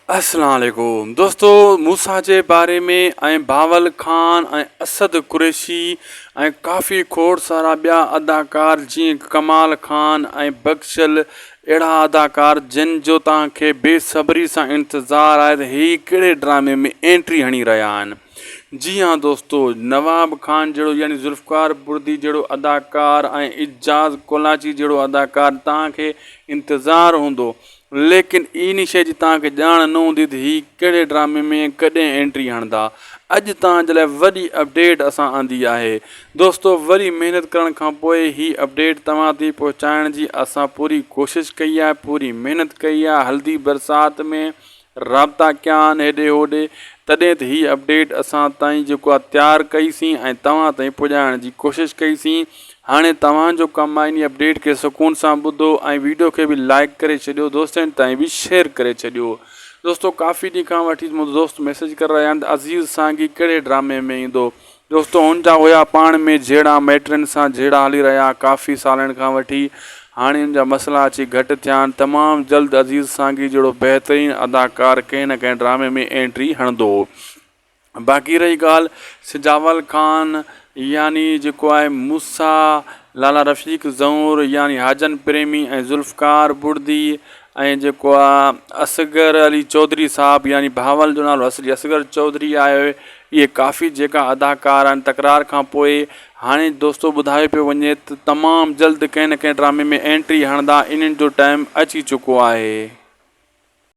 अस्सलाम वालेकुम दोस्तों, मूसा जे बारे में बावल खान असद कुरैशी काफ़ी खोड़ सारा ॿिया अदाकार जी कमाल खान बख्शल अड़ा अदाकार जिन जो तव्हांखे बेसब्री से इंतज़ार है त ही कहिड़े ड्रामे में एंट्री हणी रहा आहिनि। जी हाँ दोस्तों, नवाब खान जड़ो यानी ज़ुल्फ़कार बुर्दी जड़ो अदाकार इजाज़ कोलाची जड़ो अदाकार तव्हांखे इंतज़ार होंदो, लेकिन इन शइ जी तव्हांखे ॼाण न हूंदी त ही कहिड़े ड्रामे में कॾहिं एंट्री हणंदा। अॼु तव्हांजे लाइ वॾी अपडेट असां आंदी आहे दोस्तों। वरी महिनत करण खां पोइ ही अपडेट तव्हां ताईं पहुचाइण जी असां पूरी कोशिशि कई आहे, पूरी महिनत कई आहे। हल्दी बरसात में राब्ता कया आहिनि हेॾे होॾे, तॾहिं त ही अपडेट असां ताईं जेको आहे तयारु कईसीं ऐं तव्हां ताईं पुॼाइण जी कोशिशि कईसीं। हाणे तव्हांजो कमु आहे इन अपडेट खे सुकून सां ॿुधो ऐं वीडियो खे बि लाइक करे छॾियो, दोस्तनि ताईं बि शेयर करे छॾियो। दोस्तों काफ़ी ॾींहं खां वठी मुंहिंजो दोस्त मैसेज करे रहिया आहिनि त अज़ीज़ सांगी कहिड़े ड्रामे में ईंदो। दोस्तों हुन जा हुया पाण में जहिड़ा मैटरनि सां जहिड़ा हली रहिया काफ़ी सालनि खां वठी, हाणे हुन जा मसइला अची घटि थिया आहिनि। तमामु जल्द अज़ीज़ सांगी जहिड़ो बहितरीनु अदाकार कंहिं न कंहिं ड्रामे में एंट्री हणंदो। बाक़ी रही ॻाल्हि सिजावल खान यानी जेको आहे मूसा, लाला रफ़ीक ज़ऊर यानी हाजन प्रेमी ज़ुल्फ़कार बुर्दी जेको आहे असगर अली चौधरी साहब यानी भावल जो नालो असली असगर चौधरी आहे। इहे काफ़ी जेका अदाकार आहिनि तकरार खां पोइ हाणे दोस्तों ॿुधायो पियो वञे त तमामु जल्द कंहिं न कंहिं ड्रामे में एंट्री हणंदा। इन्हनि जो टाइम अची चुको आहे।